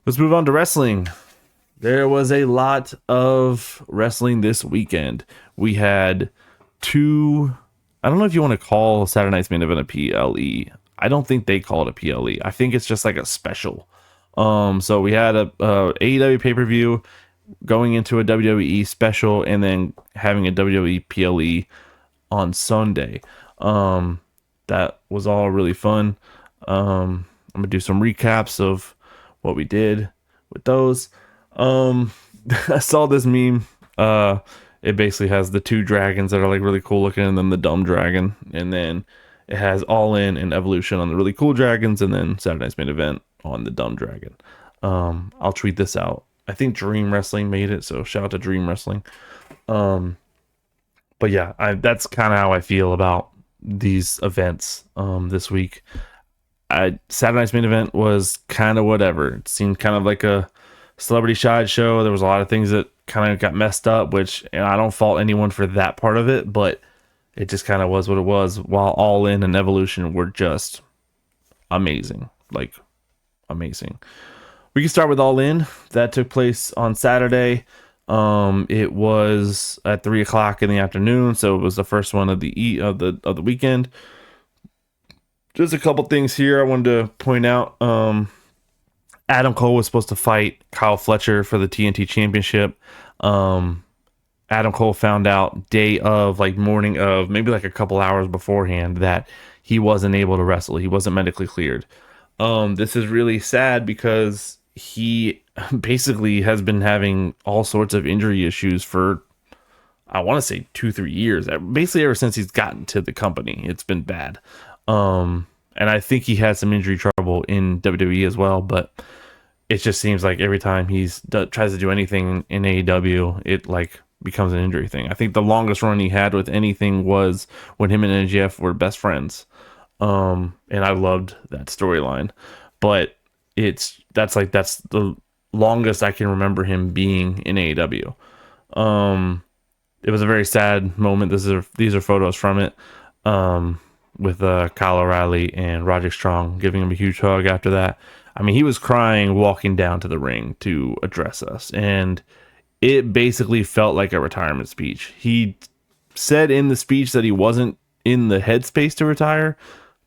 Let's move on to wrestling. There was a lot of wrestling this weekend. We had two. I don't know if you want to call Saturday Night's Main Event a PLE. I don't think they call it a PLE. I think it's just like a special. So we had a AEW pay per view going into a WWE special, and then having a WWE PLE on Sunday. That was all really fun. I'm gonna do some recaps of what we did with those. I saw this meme. It basically has the two dragons that are like really cool looking, and then the dumb dragon, and then it has All In and Evolution on the really cool dragons, and then Saturday Night's Main Event on the dumb dragon. I'll tweet this out. I think Dream Wrestling made it, so shout out to Dream Wrestling. But yeah, that's kind of how I feel about these events this week. Saturday Night's Main Event was kind of whatever. It seemed kind of like a celebrity side show. There was a lot of things that kind of got messed up, which, and I don't fault anyone for that part of it, but it just kind of was what it was. While All In and Evolution were just amazing, like amazing. We can start with All In. That took place on Saturday. It was at 3:00 in the afternoon, so it was the first one of the weekend. Just a couple things here I wanted to point out. Adam Cole was supposed to fight Kyle Fletcher for the TNT Championship. Adam Cole found out day of, like morning of, maybe like a couple hours beforehand, that he wasn't able to wrestle. He wasn't medically cleared. This is really sad because he basically has been having all sorts of injury issues for, I want to say 2-3 years. Basically ever since he's gotten to the company, it's been bad. And I think he had some injury trouble in WWE as well, but it just seems like every time tries to do anything in AEW, it like becomes an injury thing. I think the longest run he had with anything was when him and NGF were best friends. And I loved that storyline, but that's the longest I can remember him being in AEW. It was a very sad moment. These are photos from it. With Kyle O'Reilly and Roderick Strong giving him a huge hug after that. I mean, he was crying walking down to the ring to address us, and it basically felt like a retirement speech. He said in the speech that he wasn't in the headspace to retire,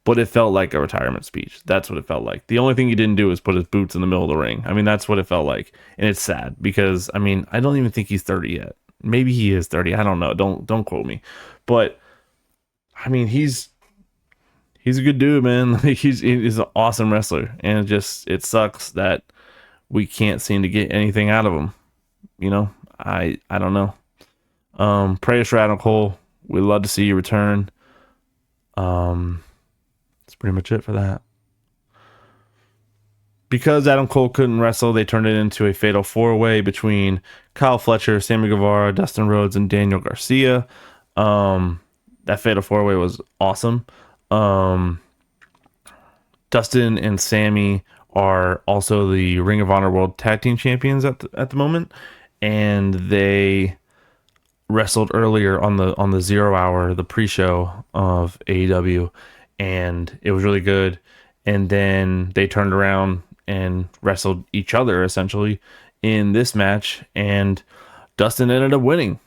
but it felt like a retirement speech. That's what it felt like. The only thing he didn't do was put his boots in the middle of the ring. I mean, that's what it felt like, and it's sad because, I mean, I don't even think he's 30 yet. Maybe he is 30. I don't know. Don't quote me, but I mean, he's a good dude, man. Like he's an awesome wrestler, and it sucks that we can't seem to get anything out of him. You know, I don't know. Prayers for Adam Cole. We'd love to see you return. That's pretty much it for that. Because Adam Cole couldn't wrestle, they turned it into a fatal 4-way between Kyle Fletcher, Sammy Guevara, Dustin Rhodes, and Daniel Garcia. That fatal 4-way was awesome. Dustin and Sammy are also the Ring of Honor World Tag Team Champions at the moment, and they wrestled earlier on the 0 hour, the pre-show of AEW, and it was really good. And then they turned around and wrestled each other essentially in this match, and Dustin ended up winning.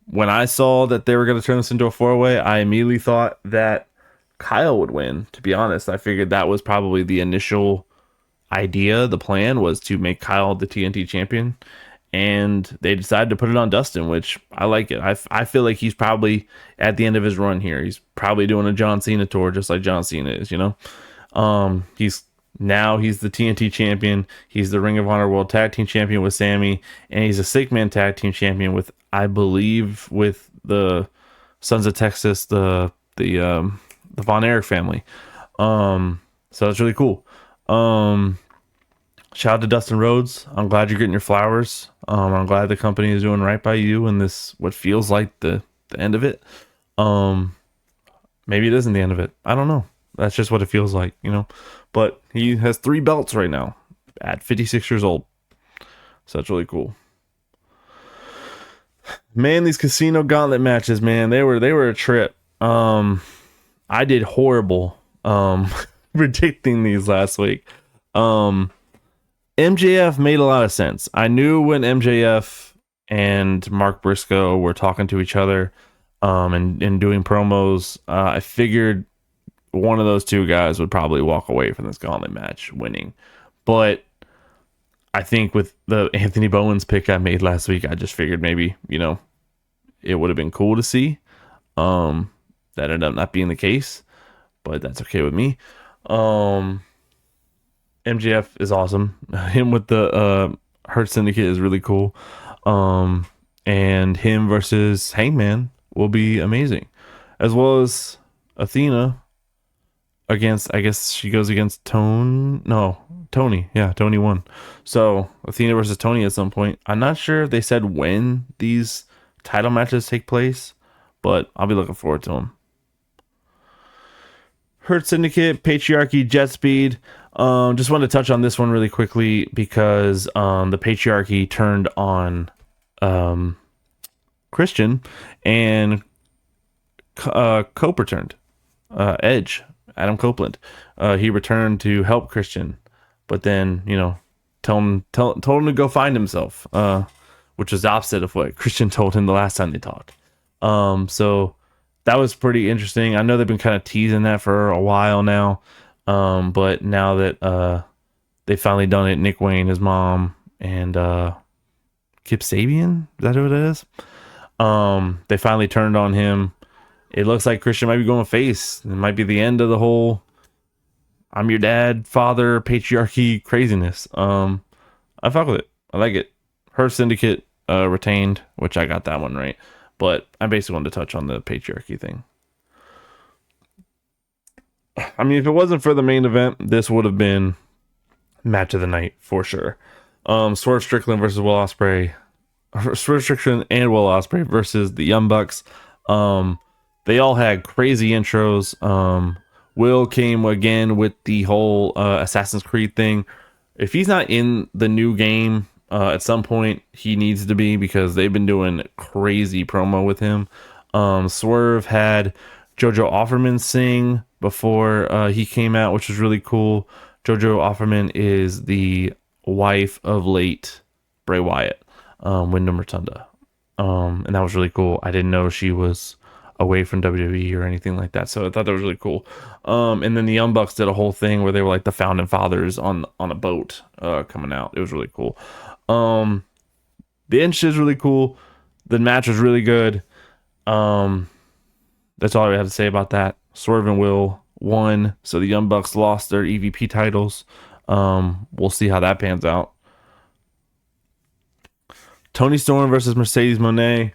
When I saw that they were going to turn this into a 4-way, I immediately thought that Kyle would win, to be honest. I figured that was probably the initial idea. The plan was to make Kyle the TNT champion, and they decided to put it on Dustin, which I like it. I feel like he's probably at the end of his run here. He's probably doing a John Cena tour, just like John Cena is, you know? He's the TNT champion. He's the Ring of Honor World Tag Team champion with Sammy, and he's a Six-Man Tag Team champion with, I believe, with the Sons of Texas, the Von Erich family. So that's really cool. Shout out to Dustin Rhodes. I'm glad you're getting your flowers. I'm glad the company is doing right by you in this, what feels like the end of it. Maybe it isn't the end of it. I don't know. That's just what it feels like, you know. But he has 3 belts right now at 56 years old. So that's really cool. Man, these casino gauntlet matches, man, they were a trip. I did horrible predicting these last week. MJF made a lot of sense. I knew when MJF and Mark Briscoe were talking to each other, and doing promos, I figured one of those two guys would probably walk away from this gauntlet match winning. But I think with the Anthony Bowens pick I made last week, I just figured maybe, it would have been cool to see. That ended up not being the case, but that's okay with me. MJF is awesome. Him with the Hurt Syndicate is really cool. And him versus Hangman will be amazing. As well as Athena against, I guess she goes against Tony. Yeah, Tony won. So Athena versus Tony at some point. I'm not sure if they said when these title matches take place, but I'll be looking forward to them. Hurt Syndicate, Patriarchy, Jet Speed. Just wanted to touch on this one really quickly because the Patriarchy turned on Christian, and Cope returned. Edge, Adam Copeland. He returned to help Christian, but then, told him to go find himself, which was the opposite of what Christian told him the last time they talked. So that was pretty interesting. I know they've been kind of teasing that for a while now. But now that they finally done it, Nick Wayne, his mom, and Kip Sabian, is that who it is? They finally turned on him. It looks like Christian might be going face. It might be the end of the whole I'm your dad, father, patriarchy craziness. I fuck with it. I like it. Her Syndicate retained, which I got that one right. But I basically wanted to touch on the patriarchy thing. I mean, if it wasn't for the main event, this would have been match of the night for sure. Swerve Strickland versus Will Ospreay. Swerve Strickland and Will Ospreay versus the Young Bucks. They all had crazy intros. Will came again with the whole Assassin's Creed thing. If he's not in the new game, at some point he needs to be, because they've been doing crazy promo with him. Swerve had Jojo Offerman sing before he came out, which was really cool. Jojo Offerman is the wife of late Bray Wyatt, Wyndham Rotunda. And that was really cool. I didn't know she was away from WWE or anything like that, so I thought that was really cool. And then the Young Bucks did a whole thing where they were like the founding fathers on a boat coming out. It was really cool. The inch is really cool. The match was really good. That's all I have to say about that. Swerve and Will won, so the Young Bucks lost their EVP titles. We'll see how that pans out. Toni Storm versus Mercedes Moné.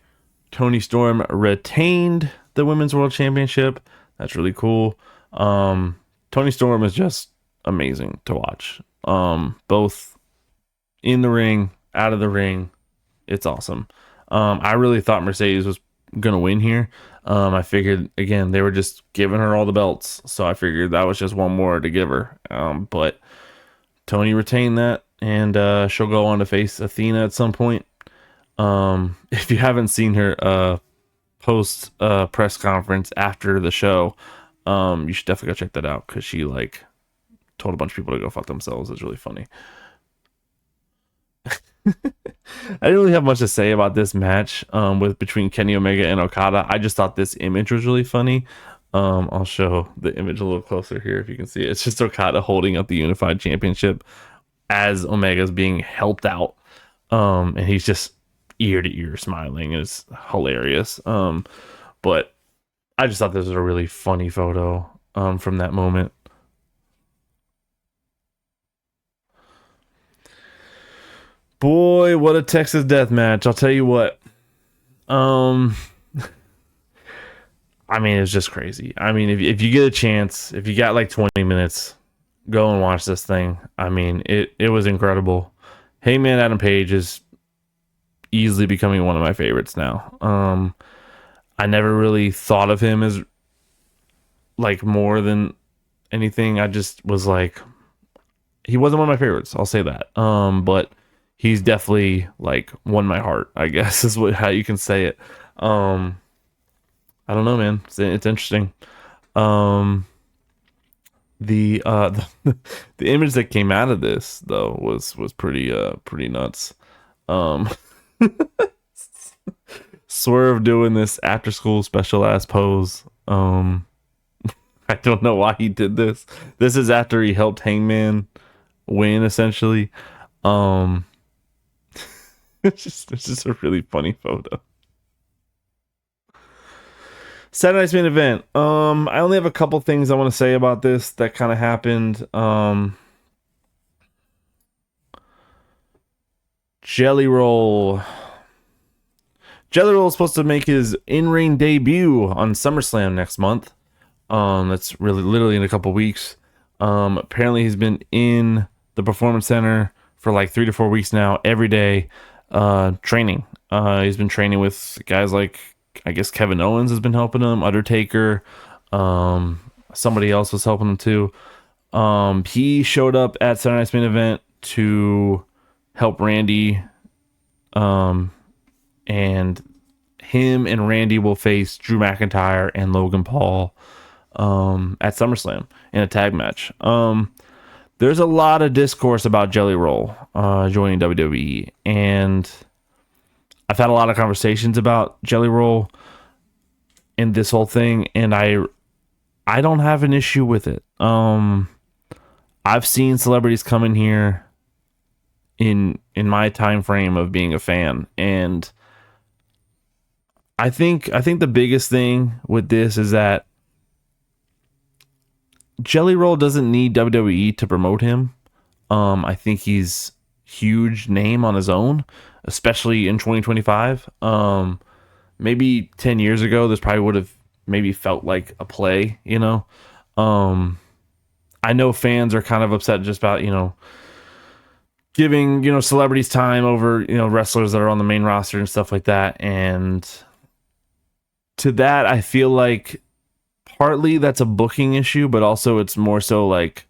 Toni Storm retained the Women's World Championship. That's really cool. Toni Storm is just amazing to watch. Both in the ring, out of the ring. It's awesome. I really thought Mercedes was going to win here. I figured, again, they were just giving her all the belts, so I figured that was just one more to give her. But Toni retained that, and she'll go on to face Athena at some point. If you haven't seen her post press conference after the show, you should definitely go check that out, because she told a bunch of people to go fuck themselves. It's really funny. I didn't really have much to say about this match between Kenny Omega and Okada. I just thought this image was really funny. I'll show the image a little closer here if you can see it. It's just Okada holding up the Unified Championship as Omega's being helped out. And he's just ear to ear smiling. It's hilarious. But I just thought this was a really funny photo from that moment. Boy, what a Texas death match. I'll tell you what. I mean, it's just crazy. I mean, if you get a chance, if you got 20 minutes, go and watch this thing. I mean, it was incredible. Hangman Adam Page is easily becoming one of my favorites now. I never really thought of him as more than anything. I just was he wasn't one of my favorites. I'll say that. But he's definitely won my heart, I guess, is how you can say it. I don't know, man. It's interesting. the, the image that came out of this though was pretty nuts. Um, Swerve doing this after school special ass pose. I don't know why he did this. This is after he helped Hangman win essentially. Um, it's just a really funny photo. Saturday night's main event. I only have a couple things I want to say about this that kind of happened. Jelly Roll. Jelly Roll is supposed to make his in-ring debut on SummerSlam next month. That's really literally in a couple weeks. Apparently he's been in the Performance Center for like 3 to 4 weeks now, every day, training. He's been training with guys like, I guess Kevin Owens has been helping him, Undertaker, somebody else was helping him too. He showed up at Saturday Night's Main Event to help Randy, and him and Randy will face Drew McIntyre and Logan Paul at SummerSlam in a tag match. There's a lot of discourse about Jelly Roll joining WWE, and I've had a lot of conversations about Jelly Roll in this whole thing, and I don't have an issue with it. I've seen celebrities come in here in my time frame of being a fan, and I think the biggest thing with this is that Jelly Roll doesn't need WWE to promote him. I think he's huge name on his own, especially in 2025. Maybe 10 years ago, this probably would have maybe felt like a play, you know. I know fans are kind of upset just about, giving, celebrities time over, wrestlers that are on the main roster and stuff like that. And to that, I feel like partly that's a booking issue, but also it's more so like,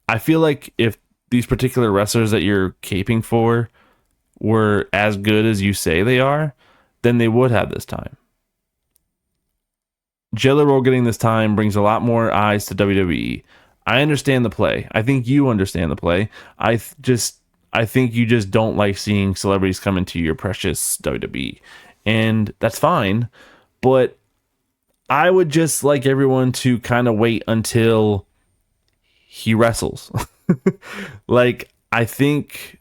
I feel like if these particular wrestlers that you're caping for were as good as you say they are, then they would have this time. Jelly Roll getting this time brings a lot more eyes to WWE. I understand the play. I think you understand the play. I think you just don't like seeing celebrities come into your precious WWE. And that's fine. But I would just like everyone to kind of wait until he wrestles. Like, I think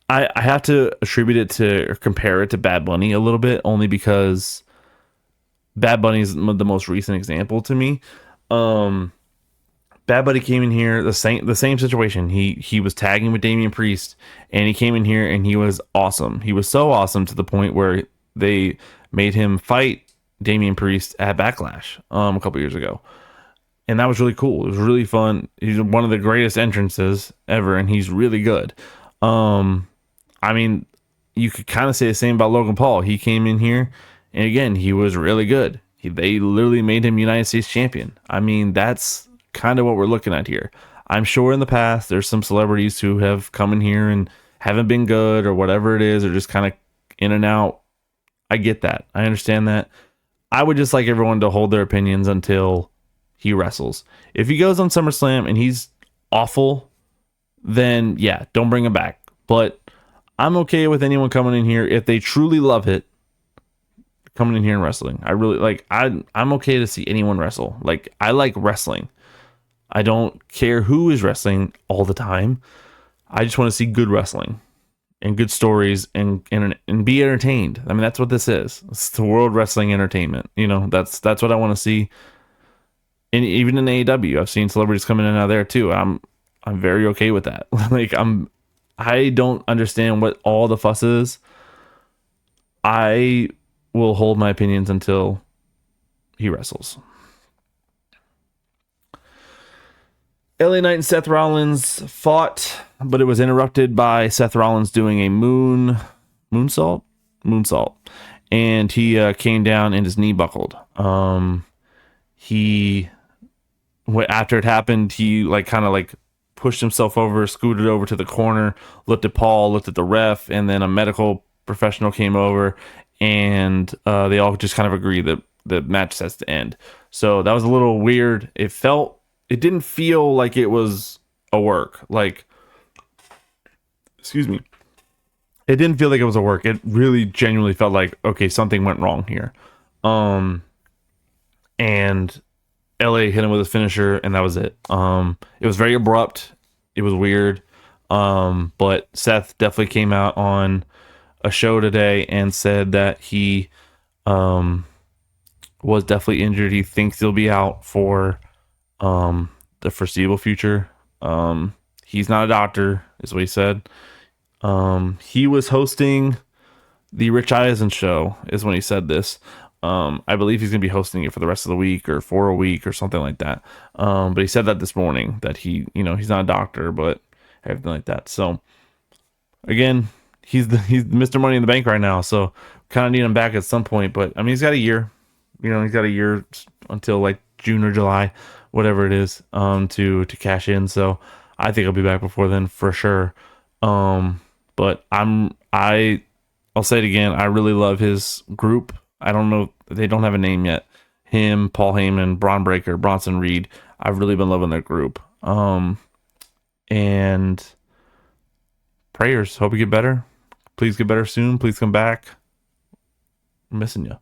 I have to attribute it to, or compare it to Bad Bunny a little bit, only because Bad Bunny is the most recent example to me. Bad Bunny came in here the same situation. He was tagging with Damian Priest, and he came in here and he was awesome. He was so awesome to the point where they made him fight Damian Priest at Backlash a couple years ago, and that was really cool. It was really fun. He's one of the greatest entrances ever, and he's really good. I mean, you could kind of say the same about Logan Paul. He came in here, and again, he was really good. They literally made him United States champion. I mean, that's kind of what we're looking at here. I'm sure in the past there's some celebrities who have come in here and haven't been good or whatever it is, or just kind of in and out. I get that. I understand that. I would just like everyone to hold their opinions until he wrestles. If he goes on SummerSlam and he's awful, then yeah, don't bring him back. But I'm okay with anyone coming in here if they truly love it, coming in here and wrestling. I really like. I'm okay to see anyone wrestle. Like, I like wrestling. I don't care who is wrestling all the time. I just want to see good wrestling and good stories and be entertained. I mean, that's what this is. It's the World Wrestling Entertainment. That's what I want to see. And even in AEW, I've seen celebrities come in and out there too. I'm very okay with that. Like, I don't understand what all the fuss is. I will hold my opinions until he wrestles. LA Knight and Seth Rollins fought, but it was interrupted by Seth Rollins doing a moonsault, and he came down and his knee buckled. After it happened, he kind of pushed himself over, scooted over to the corner, looked at Paul, looked at the ref, and then a medical professional came over, and they all just kind of agreed that the match has to end. So that was a little weird. It felt it didn't feel like it was a work. Like, excuse me. It didn't feel like it was a work. It really genuinely felt like, okay, something went wrong here. Um, and LA hit him with a finisher, and that was it. It was very abrupt. It was weird. But Seth definitely came out on a show today and said that he was definitely injured. He thinks he'll be out for the foreseeable future. He's not a doctor, is what he said. He was hosting the Rich Eisen show, is when he said this. I believe he's going to be hosting it for the rest of the week or for a week or something like that. But he said that this morning that he, he's not a doctor, but everything like that. So again, he's Mr. Money in the Bank right now. So kind of need him back at some point. But I mean, he's got a year. He's got a year until like June or July, whatever it is, to cash in. So I think he'll be back before then for sure. But I'll say it again. I really love his group. I don't know. They don't have a name yet. Him, Paul Heyman, Braun Breaker, Bronson Reed. I've really been loving their group. And prayers. Hope you get better. Please get better soon. Please come back. I'm missing you.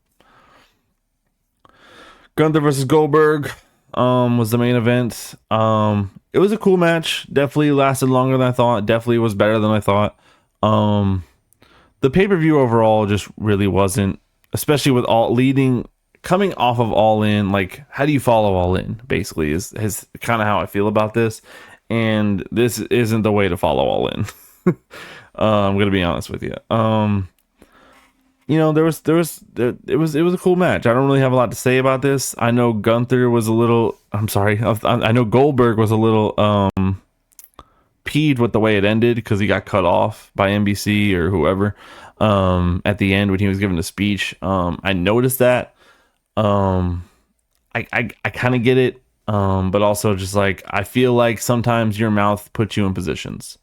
Gunther versus Goldberg was the main event. It was a cool match. Definitely lasted longer than I thought. Definitely was better than I thought. The pay-per-view overall just really wasn't, especially with coming off of All In. Like, how do you follow All In? Basically, is kind of how I feel about this. And this isn't the way to follow All In. I'm gonna be honest with you. It was a cool match. I don't really have a lot to say about this. I know Gunther was a little. I'm sorry. I know Goldberg was a little peeved with the way it ended because he got cut off by NBC or whoever at the end when he was giving the speech. I noticed that. I kind of get it. But also just like I feel like sometimes your mouth puts you in positions.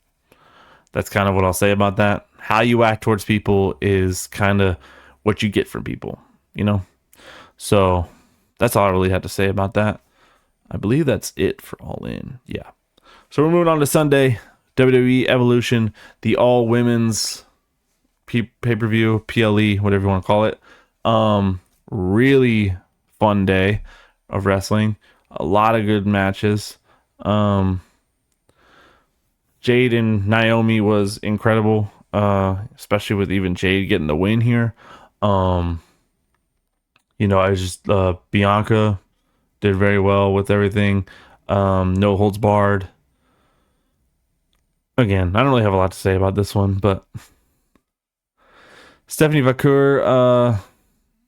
That's kind of what I'll say about that. How you act towards people is kind of what you get from people, So that's all I really had to say about that. I believe that's it for All In. Yeah. So we're moving on to Sunday, WWE Evolution, the all women's pay-per-view, PLE, whatever you want to call it. Really fun day of wrestling. A lot of good matches. Jade and Naomi was incredible, especially with even Jade getting the win here. I was just Bianca did very well with everything. No holds barred. Again, I don't really have a lot to say about this one, but Stephanie Vacour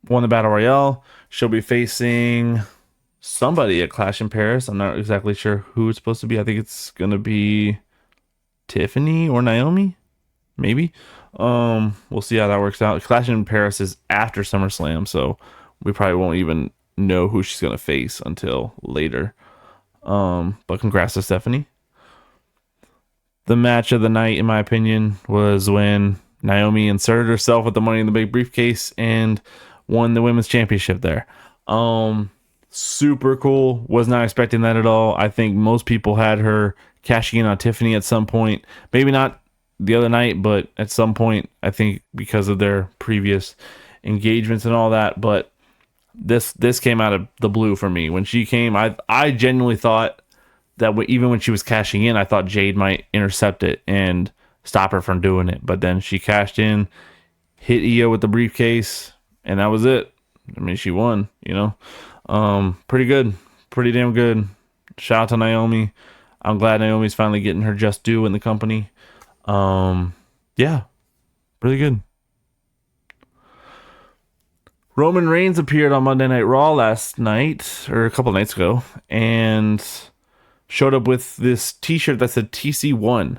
won the Battle Royale. She'll be facing somebody at Clash in Paris. I'm not exactly sure who it's supposed to be. I think it's going to be Tiffany or Naomi, maybe. We'll see how that works out. Clash in Paris is after SummerSlam, so we probably won't even know who she's gonna face until later. But congrats to Stephanie. The match of the night, in my opinion, was when Naomi inserted herself with the Money in the Bank briefcase and won the women's championship there. Super cool. Was not expecting that at all. I think most people had her cashing in on Tiffany at some point. Maybe not the other night, but at some point, I think because of their previous engagements and all that. But this came out of the blue for me. When she came, I genuinely thought that even when she was cashing in, I thought Jade might intercept it and stop her from doing it. But then she cashed in, hit Io with the briefcase, and that was it. I mean, she won, Pretty good. Pretty damn good. Shout out to Naomi. I'm glad Naomi's finally getting her just due in the company. Yeah, really good. Roman Reigns appeared on Monday Night Raw last night, or a couple nights ago, and showed up with this t-shirt that said TC1.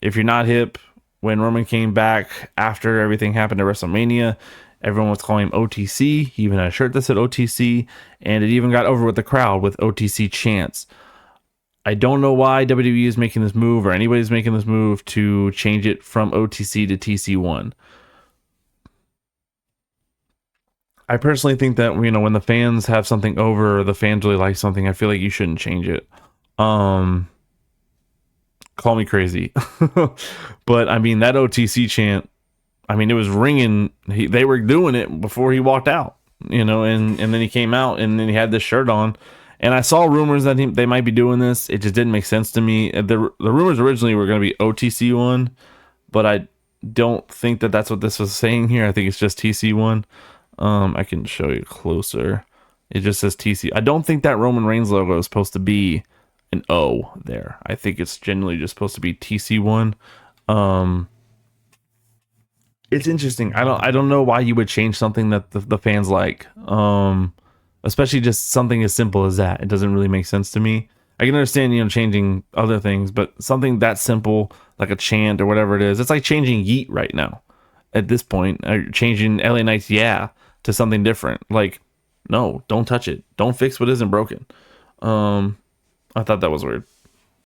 If you're not hip, when Roman came back after everything happened at WrestleMania, everyone was calling him OTC. He even had a shirt that said OTC, and it even got over with the crowd with OTC chants. I don't know why WWE is making this move or anybody's making this move to change it from OTC to TC1. I personally think that, you know, when the fans have something over, or the fans really like something, I feel like you shouldn't change it. Um, Call me crazy, but I mean that OTC chant. I mean, it was ringing. They were doing it before he walked out, you know, and then he came out and then he had this shirt on. And I saw rumors that they might be doing this. It just didn't make sense to me. The rumors originally were going to be OTC one, but I don't think that that's what this was saying here. I think it's just TC one. I can show you closer. It just says TC. I don't think that Roman Reigns logo is supposed to be an O there. I think it's generally just supposed to be TC1. Um, it's interesting. I don't know why you would change something that the fans like. Especially just something as simple as that. It doesn't really make sense to me. I can understand, you know, changing other things, but something that simple, like a chant or whatever it is, it's like changing Yeet right now. At this point, changing LA Knight's yeah to something different. Like, no, don't touch it. Don't fix what isn't broken. I thought that was weird.